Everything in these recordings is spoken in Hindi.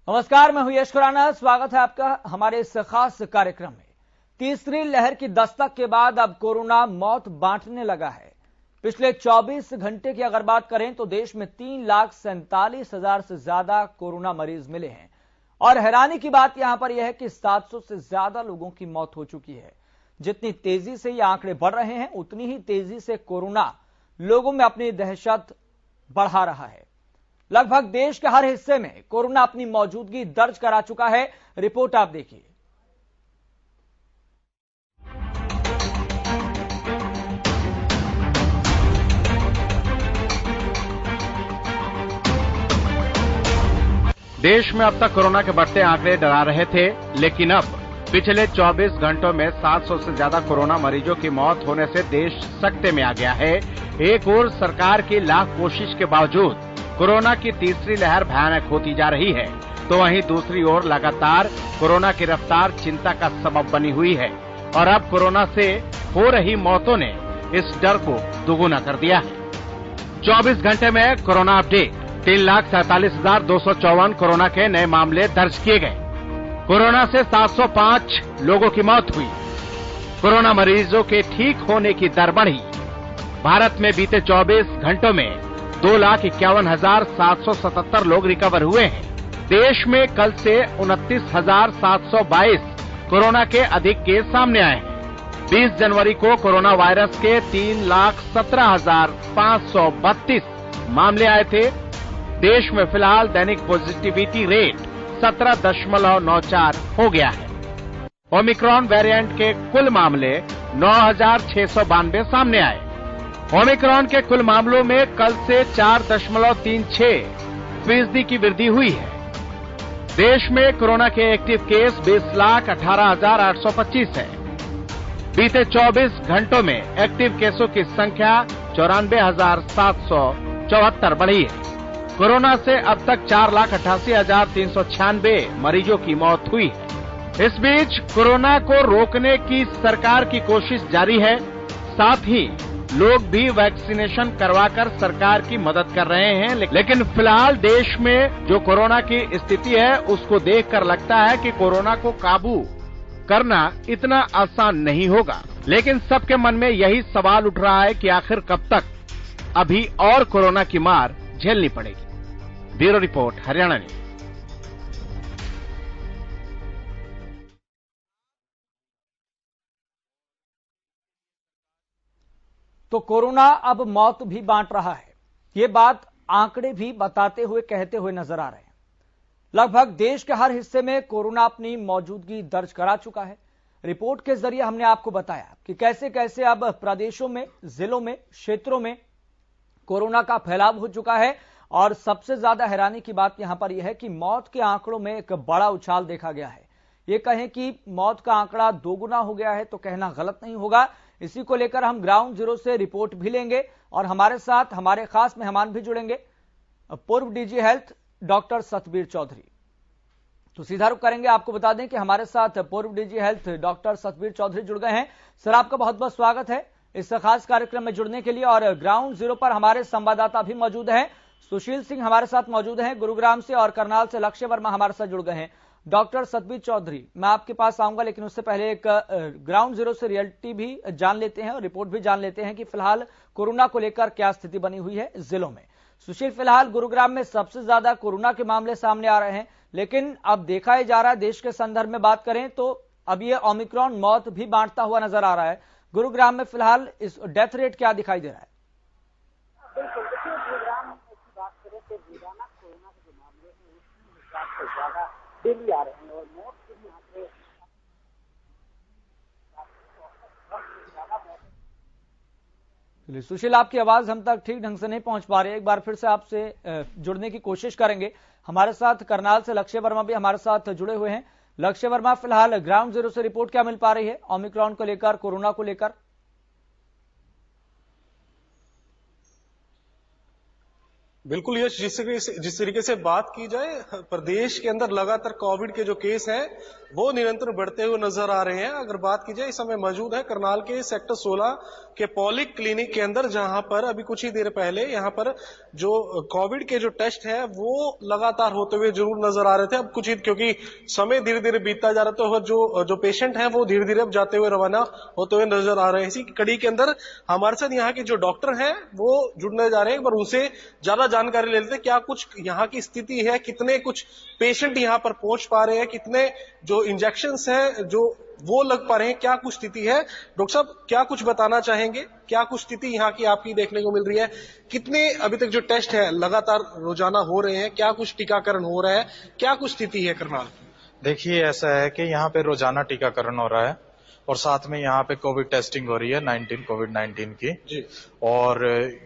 नमस्कार, मैं हूं यश खुराना। स्वागत है आपका हमारे इस खास कार्यक्रम में। तीसरी लहर की दस्तक के बाद अब कोरोना मौत बांटने लगा है। पिछले 24 घंटे की अगर बात करें तो देश में 3,47,000 से ज्यादा कोरोना मरीज मिले हैं और हैरानी की बात यहां पर यह है कि 700 से ज्यादा लोगों की मौत हो चुकी है। जितनी तेजी से ये आंकड़े बढ़ रहे हैं उतनी ही तेजी से कोरोना लोगों में अपनी दहशत बढ़ा रहा है। लगभग देश के हर हिस्से में कोरोना अपनी मौजूदगी दर्ज करा चुका है। रिपोर्ट आप देखिए। देश में अब तक कोरोना के बढ़ते आंकड़े डरा रहे थे, लेकिन अब पिछले 24 घंटों में 700 से ज्यादा कोरोना मरीजों की मौत होने से देश सकते में आ गया है। एक ओर सरकार की लाख कोशिश के बावजूद कोरोना की तीसरी लहर भयानक होती जा रही है, तो वहीं दूसरी ओर लगातार कोरोना की रफ्तार चिंता का सबब बनी हुई है और अब कोरोना से हो रही मौतों ने इस डर को दोगुना कर दिया है। 24 घंटे में कोरोना अपडेट, 3,47,254 कोरोना के नए मामले दर्ज किए गए। कोरोना से 705 लोगों की मौत हुई। कोरोना मरीजों के ठीक होने की दर बढ़ी। भारत में बीते 24 घंटों में 2,51,777 लोग रिकवर हुए हैं। देश में कल से 29,722 कोरोना के अधिक केस सामने आए हैं। 20 जनवरी को कोरोना वायरस के 3,17,532 मामले आए थे। देश में फिलहाल दैनिक पॉजिटिविटी रेट 17.94 हो गया है। ओमिक्रॉन वेरिएंट के कुल मामले 9,692 सामने आए। ओमिक्रॉन के कुल मामलों में कल से 4.36% की वृद्धि हुई है। देश में कोरोना के एक्टिव केस 20,18,825 है। बीते 24 घंटों में एक्टिव केसों की संख्या 94,774 बढ़ी है। कोरोना से अब तक 4,88,396 मरीजों की मौत हुई है। इस बीच कोरोना को रोकने की सरकार की कोशिश जारी है। साथ ही लोग भी वैक्सीनेशन करवाकर सरकार की मदद कर रहे हैं, लेकिन फिलहाल देश में जो कोरोना की स्थिति है उसको देखकर लगता है कि कोरोना को काबू करना इतना आसान नहीं होगा। लेकिन सबके मन में यही सवाल उठ रहा है कि आखिर कब तक अभी और कोरोना की मार झेलनी पड़ेगी। Bureau report, Haryana news. तो कोरोना अब मौत भी बांट रहा है, ये बात आंकड़े भी बताते हुए कहते हुए नजर आ रहे हैं। लगभग देश के हर हिस्से में कोरोना अपनी मौजूदगी दर्ज करा चुका है। रिपोर्ट के जरिए हमने आपको बताया कि कैसे कैसे अब प्रदेशों में, जिलों में, क्षेत्रों में कोरोना का फैलाव हो चुका है। और सबसे ज्यादा हैरानी की बात यहां पर यह है कि मौत के आंकड़ों में एक बड़ा उछाल देखा गया है। ये कहें कि मौत का आंकड़ा दोगुना हो गया है तो कहना गलत नहीं होगा। इसी को लेकर हम ग्राउंड जीरो से रिपोर्ट भी लेंगे और हमारे साथ हमारे खास मेहमान भी जुड़ेंगे, पूर्व DG health doctor Satbir Chaudhary. तो सीधा रुख करेंगे, आपको बता दें कि हमारे साथ पूर्व DG health doctor Satbir Chaudhary जुड़ गए हैं। सर, आपका बहुत बहुत स्वागत है इस खास कार्यक्रम में जुड़ने के लिए। और ग्राउंड जीरो पर हमारे संवाददाता भी मौजूद हैं। सुशील सिंह हमारे साथ मौजूद हैं गुरुग्राम से और करनाल से लक्ष्य वर्मा हमारे साथ जुड़ गए हैं। डॉक्टर सतबीर चौधरी, मैं आपके पास आऊंगा, लेकिन उससे पहले एक ग्राउंड जीरो से रियलिटी भी जान लेते हैं और रिपोर्ट भी जान लेते हैं कि फिलहाल कोरोना को लेकर क्या स्थिति बनी हुई है जिलों में। सुशील, फिलहाल गुरुग्राम में सबसे ज्यादा कोरोना के मामले सामने आ रहे हैं, लेकिन अब देखा ही जा रहा है, देश के संदर्भ में बात करें तो अब ये ओमिक्रॉन मौत भी बांटता हुआ नजर आ रहा है। गुरुग्राम में फिलहाल इस डेथ रेट क्या दिखाई दे रहा है? बिल्कुल, देखिए गुरुग्राम की बात करें तो रोजाना कोरोना के जो मामले हैं उसमें हिसाब से ज्यादा डेली आ रहे हैं और मौत के भी आंकड़े सुशील, आपकी आवाज हम तक ठीक ढंग से नहीं पहुंच पा रही है। एक बार फिर से आपसे जुड़ने की कोशिश करेंगे। हमारे साथ करनाल से लक्ष्य वर्मा भी हमारे साथ जुड़े हुए हैं। लक्ष्य वर्मा, फिलहाल ग्राउंड जीरो से रिपोर्ट क्या मिल पा रही है ओमिक्रॉन को लेकर, कोरोना को लेकर? बिल्कुल यश, जिस तरीके से बात की जाए, प्रदेश के अंदर लगातार कोविड के जो केस हैं वो निरंतर बढ़ते हुए नजर आ रहे हैं। अगर बात की जाए, इस समय मौजूद है करनाल के सेक्टर 16 के पॉलिक क्लिनिक के अंदर, जहां पर अभी कुछ ही देर पहले यहां पर जो कोविड के जो टेस्ट है वो लगातार होते हुए जरूर नजर आ रहे थे। अब कुछ ही, क्योंकि समय धीरे धीरे बीतता जा रहा था, जो पेशेंट है वो धीरे धीरे अब जाते हुए रवाना होते हुए नजर आ रहे हैं। इसी कड़ी के अंदर हमारे साथ यहाँ के जो डॉक्टर हैं वो जुड़ने जा रहे हैं, पर उनसे ज्यादा जानकारी ले लेते हैं क्या कुछ यहाँ की स्थिति है, कितने कुछ पेशेंट यहाँ पर पहुंच पा रहे हैं, कितने जो इंजेक्शंस हैं जो वो लग पा रहे हैं, क्या कुछ स्थिति है। डॉक्टर साहब, क्या कुछ बताना चाहेंगे, क्या कुछ स्थिति यहाँ की आपकी देखने को मिल रही है? कितने अभी तक जो टेस्ट है लगातार रोजाना हो रहे हैं, क्या कुछ टीकाकरण हो रहा है, क्या कुछ स्थिति है करनाल? देखिए, ऐसा है कि यहाँ पे रोजाना टीकाकरण हो रहा है और साथ में यहाँ पे कोविड टेस्टिंग हो रही है कोविड 19 की जी। और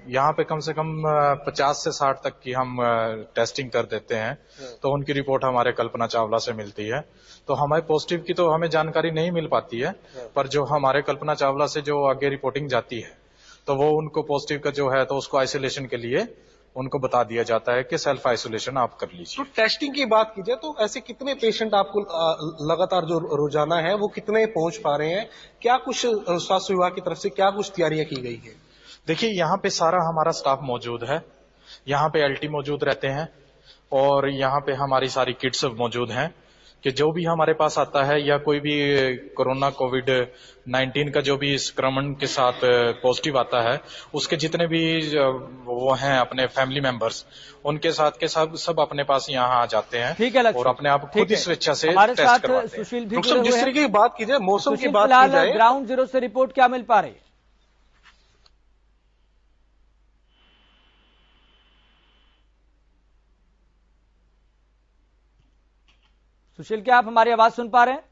यहाँ पे कम से कम 50 से 60 तक की हम टेस्टिंग कर देते हैं, तो उनकी रिपोर्ट हमारे कल्पना चावला से मिलती है। तो हमारे पॉजिटिव की तो हमें जानकारी नहीं मिल पाती है, पर जो हमारे कल्पना चावला से जो आगे रिपोर्टिंग जाती है तो वो उनको पॉजिटिव का जो है तो उसको आइसोलेशन के लिए उनको बता दिया जाता है कि सेल्फ आइसोलेशन आप कर लीजिए। तो टेस्टिंग की बात कीजिए तो ऐसे कितने पेशेंट आपको लगातार जो रोजाना है वो कितने पहुंच पा रहे हैं? क्या कुछ स्वास्थ्य विभाग की तरफ से क्या कुछ तैयारियां की गई है? देखिए, यहाँ पे सारा हमारा स्टाफ मौजूद है, यहाँ पे एलटी मौजूद रहते हैं और यहाँ पे हमारी सारी किट्स मौजूद हैं कि जो भी हमारे पास आता है या कोई भी कोरोना कोविड 19 का जो भी संक्रमण के साथ पॉजिटिव आता है, उसके जितने भी वो हैं अपने फैमिली मेंबर्स, उनके साथ के सब अपने पास यहाँ आ जाते हैं। ठीक है, और अपने आप खुद ही स्वेच्छा से हमारे टेस्ट साथ करवाते हैं। सुशील भी जिस तरीके की बात की जाए, मौसम की बात की जाए, ग्राउंड जीरो से रिपोर्ट क्या मिल पा रही है? सुशील, क्या आप हमारी आवाज सुन पा रहे हैं?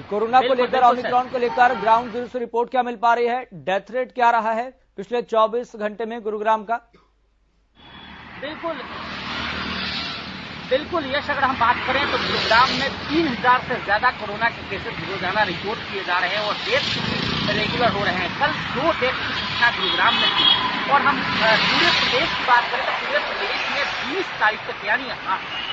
कोरोना को लेकर, ओमिक्रॉन को लेकर ग्राउंड जीरो से रिपोर्ट क्या मिल पा रही है? डेथ रेट क्या रहा है पिछले 24 घंटे में गुरुग्राम का? बिल्कुल यश, अगर हम बात करें तो गुरुग्राम में 3000 से ज्यादा कोरोना के केसेस रोजाना रिपोर्ट किए जा रहे हैं और डेथ रेगुलर हो रहे हैं। कल 2 डेथ की संख्या गुरुग्राम में थी। और हम पूरे प्रदेश की बात करें तो पूरे प्रदेश में 20 तारीख तक यानी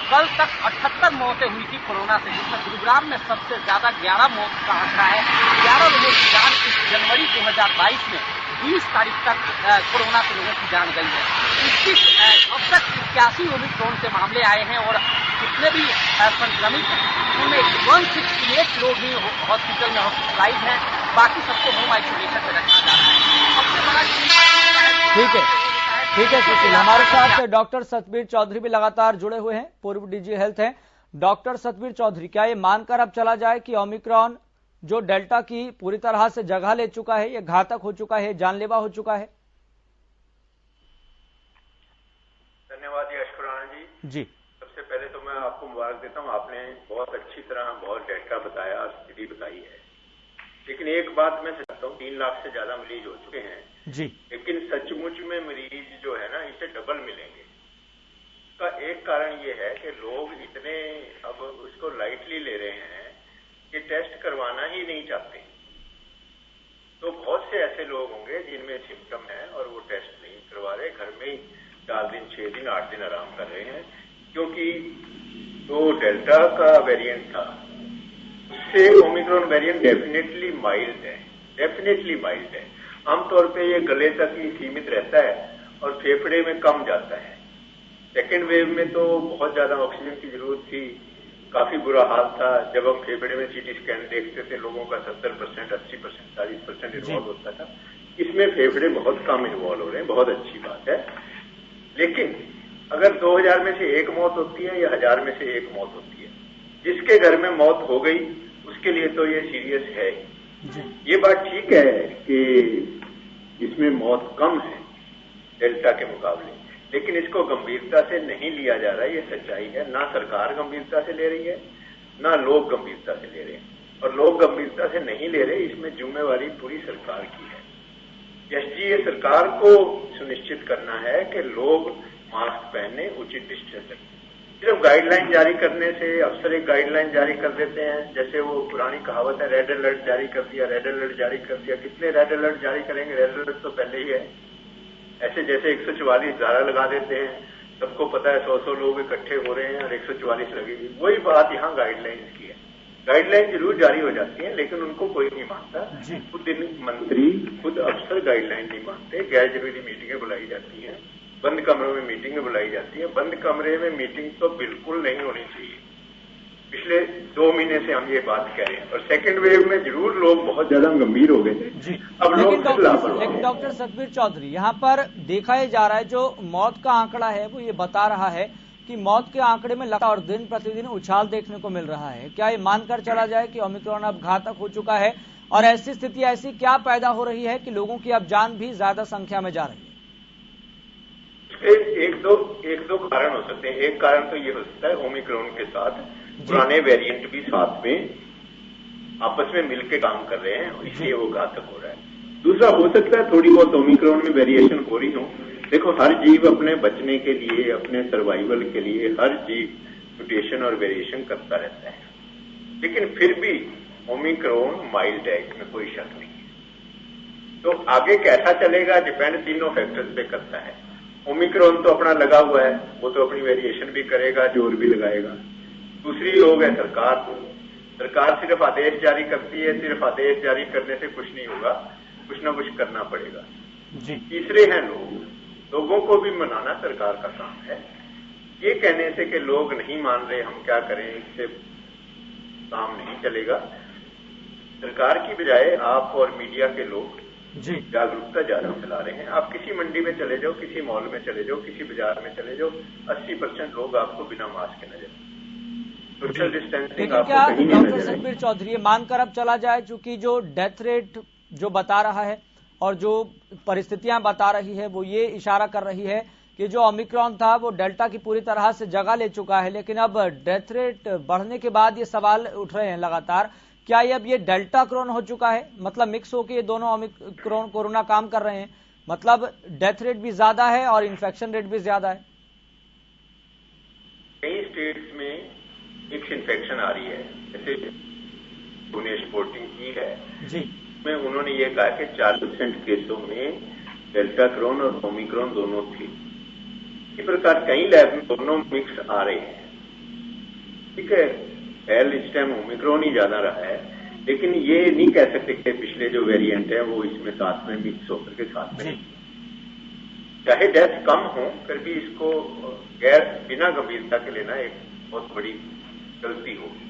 कल तक 78 मौतें हुई थी कोरोना से, जिसमें गुरुग्राम में सबसे ज्यादा 11 मौत का आंकड़ा है। 11 लोगों की जान इस जनवरी 2022 में 20 तारीख तक कोरोना से लोगों की जान गई है। अब तक 81 ओमिक्रॉन से मामले आए हैं और जितने भी संक्रमित उनमें 168 लोग ही हॉस्पिटल में हॉस्पिटलाइज हैं, बाकी सबको होम आइसोलेशन में रखा जा रहा है। सबसे बड़ा ठीक है सुशील, हमारे साथ डॉक्टर सतबीर चौधरी भी लगातार जुड़े हुए हैं, पूर्व डीजी हेल्थ हैं। डॉक्टर सतबीर चौधरी, क्या ये मानकर अब चला जाए कि ओमिक्रॉन जो डेल्टा की पूरी तरह से जगह ले चुका है, ये घातक हो चुका है, जानलेवा हो चुका है? धन्यवाद यशकुराना जी। सबसे पहले तो मैं आपको मुबारक देता हूं, आपने बहुत अच्छी तरह बहुत डेटा बताया, स्थिति बताई है। लेकिन एक बात मैं समझता हूँ, 3 लाख से ज्यादा मरीज हो चुके हैं जी, लेकिन सचमुच में मरीज जो है ना इससे डबल मिलेंगे। इसका एक कारण ये है कि लोग इतने अब उसको लाइटली ले रहे हैं कि टेस्ट करवाना ही नहीं चाहते। तो बहुत से ऐसे लोग होंगे जिनमें सिम्टम है और वो टेस्ट नहीं करवा रहे, घर में ही 4 दिन 6 दिन 8 दिन आराम कर रहे हैं, क्योंकि जो डेल्टा का वेरिएंट था उससे ओमिक्रॉन वेरिएंट डेफिनेटली माइल्ड है। आमतौर पे ये गले तक ही सीमित रहता है और फेफड़े में कम जाता है। सेकेंड वेव में तो बहुत ज्यादा ऑक्सीजन की जरूरत थी, काफी बुरा हाल था। जब हम फेफड़े में सीटी स्कैन देखते थे लोगों का 70%, 80%, 40% इन्वॉल्व होता था। इसमें फेफड़े बहुत कम इन्वॉल्व हो रहे हैं, बहुत अच्छी बात है। लेकिन अगर 2000 में से 1 मौत होती है या 1000 में से 1 मौत होती है, जिसके घर में मौत हो गई उसके लिए तो ये सीरियस है। ये बात ठीक है कि इसमें मौत कम है डेल्टा के मुकाबले, लेकिन इसको गंभीरता से नहीं लिया जा रहा है, ये सच्चाई है। ना सरकार गंभीरता से ले रही है, ना लोग गंभीरता से ले रहे हैं। और लोग गंभीरता से नहीं ले रहे, इसमें जिम्मेवारी पूरी सरकार की है। यश जी, ये सरकार को सुनिश्चित करना है कि लोग मास्क पहने, उचित डिस्टेंस रखें। सिर्फ गाइडलाइन जारी करने से अफसर एक गाइडलाइन जारी कर देते हैं, जैसे वो पुरानी कहावत है रेड अलर्ट जारी कर दिया, रेड अलर्ट जारी कर दिया। कितने रेड अलर्ट जारी करेंगे? रेड अलर्ट तो पहले ही है। ऐसे जैसे 144 धारा लगा देते हैं, सबको पता है 100 लोग इकट्ठे हो रहे हैं और 144 लगेगी। वही बात यहाँ गाइडलाइंस की है। गाइडलाइन जरूर जारी हो जाती है लेकिन उनको कोई नहीं मानता। खुद मंत्री, खुद अफसर गाइडलाइन नहीं मानते। गैर जरूरी मीटिंगें बुलाई जाती हैं, बंद कमरों में मीटिंगें बुलाई जाती है। बंद कमरे में मीटिंग तो बिल्कुल नहीं होनी चाहिए। पिछले 2 महीने से हम ये बात कह रहे हैं और सेकंड वेव में जरूर लोग बहुत ज्यादा गंभीर हो गए थे। अब लोग लेकिन डॉक्टर सतबीर चौधरी, यहाँ पर देखा ही जा रहा है, जो मौत का आंकड़ा है वो ये बता रहा है कि मौत के आंकड़े में लगातार दिन प्रतिदिन उछाल देखने को मिल रहा है। क्या ये मानकर चला जाए कि ओमिक्रॉन अब घातक हो चुका है और ऐसी स्थिति ऐसी क्या पैदा हो रही है कि लोगों की अब जान भी ज्यादा संख्या में जा रही है? एक दो कारण हो सकते हैं। एक कारण तो ये हो सकता है ओमिक्रॉन के साथ पुराने वेरिएंट भी साथ में आपस में मिलकर काम कर रहे हैं, इसलिए वो घातक हो रहा है। दूसरा हो सकता है थोड़ी बहुत ओमिक्रॉन में वेरिएशन हो रही हो। देखो, हर जीव अपने बचने के लिए, अपने सर्वाइवल के लिए हर जीव म्यूटेशन और वेरिएशन करता रहता है, लेकिन फिर भी ओमिक्रॉन माइल्ड है, इसमें कोई शक नहीं है। तो आगे कैसा चलेगा डिपेंड तीनों फैक्टर्स पे करता है। ओमिक्रॉन तो अपना लगा हुआ है, वो तो अपनी वेरिएशन भी करेगा, जोर भी लगाएगा। दूसरी लोग है सरकार सिर्फ आदेश जारी करती है। सिर्फ आदेश जारी करने से कुछ नहीं होगा, कुछ ना कुछ करना पड़ेगा। तीसरे हैं लोगों को भी मनाना सरकार का काम है। ये कहने से कि लोग नहीं मान रहे, हम क्या करें, इससे काम नहीं चलेगा। सरकार की बजाय आप और मीडिया के लोग जागरूकता ज्यादा फैला रहे हैं। आप किसी मंडी में चले जाओ, किसी मॉल में चले जाओ, किसी बाजार में चले जाओ, 80% लोग आपको बिना मास्क के नजर। सोशल डिस्टेंसिंग आपको कहीं नहीं नजर। डॉक्टर सतबीर चौधरी, मानकर अब चला जाए, चूंकि जो डेथ रेट जो बता रहा है और जो परिस्थितियां बता रही है वो ये इशारा कर रही है कि जो ओमिक्रॉन था वो डेल्टा की पूरी तरह से जगह ले चुका है, लेकिन अब डेथ रेट बढ़ने के बाद ये सवाल उठ रहे हैं लगातार, क्या ये अब ये डेल्टा क्रोन हो चुका है? मतलब मिक्स होकर ये दोनों ओमिक्रॉन कोरोना काम कर रहे हैं, मतलब डेथ रेट भी ज्यादा है और इन्फेक्शन रेट भी ज्यादा है। कई स्टेट्स में मिक्स इन्फेक्शन आ रही है, जैसे पुणे रिपोर्टिंग की है में उन्होंने ये कहा कि 40% केसों में डेल्टा क्रोन और ओमिक्रॉन दोनों थी। इस प्रकार कई लैब में दोनों मिक्स आ रहे हैं। ठीक है, इस टाइम ओमिक्रॉन ही ज्यादा रहा है, लेकिन ये नहीं कह सकते कि पिछले जो वेरिएंट है वो इसमें साथ में मिक्स होकर के साथ में, चाहे डेथ कम हो फिर भी इसको बिना गंभीरता के लेना एक बहुत बड़ी गलती होगी।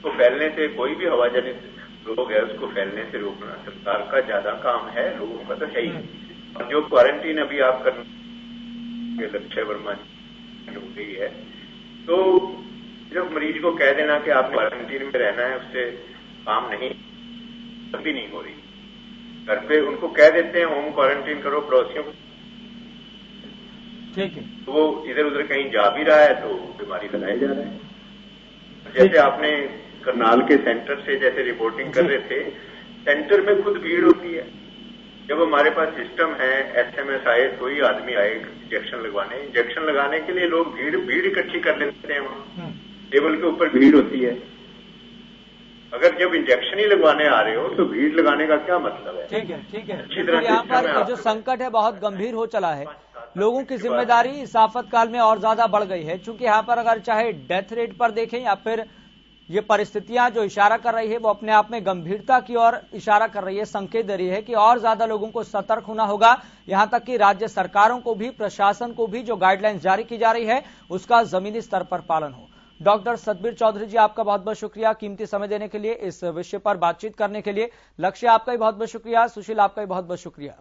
तो फैलने से कोई भी हवा जनित रोग है उसको फैलने से रोकना सरकार का ज्यादा काम है, लोगों का तो है ही। और जो क्वारंटीन अभी आप करने लक्ष्य वर्मा हो गई है, तो जब मरीज को कह देना कि आप क्वारंटीन में रहना है, उससे काम नहीं कभी नहीं हो रही। घर पे उनको कह देते हैं होम क्वारंटीन करो पड़ोसियों को, ठीक है, तो वो इधर उधर कहीं जा भी रहा है तो बीमारी फैलाई जा रहा है। जैसे आपने करनाल के सेंटर से जैसे रिपोर्टिंग कर रहे थे, सेंटर में खुद भीड़ होती है। जब हमारे पास सिस्टम है, SMS आए, कोई आदमी आए इंजेक्शन लगाने के लिए लोग भीड़ इकट्ठी कर लेते हैं, वहां टेबल के ऊपर भीड़ होती है। अगर जब इंजेक्शन ही लगवाने आ रहे हो तो भीड़ लगाने का क्या मतलब है? ठीक है, ठीक है। अच्छी तरह यहाँ पर जो संकट है बहुत गंभीर हो चला है, लोगों की जिम्मेदारी इस आफतकाल में और ज्यादा बढ़ गई है। चूंकि यहाँ पर अगर चाहे डेथ रेट पर देखें या फिर ये परिस्थितियां जो इशारा कर रही है वो अपने आप में गंभीरता की ओर इशारा कर रही है, संकेत दे रही है कि और ज्यादा लोगों को सतर्क होना होगा। यहां तक कि राज्य सरकारों को भी, प्रशासन को भी जो गाइडलाइंस जारी की जा रही है उसका जमीनी स्तर पर पालन हो। डॉक्टर सतबीर चौधरी जी, आपका बहुत बहुत शुक्रिया कीमती समय देने के लिए, इस विषय पर बातचीत करने के लिए। लक्ष्य, आपका भी बहुत बहुत शुक्रिया। सुशील, आपका भी बहुत बहुत शुक्रिया।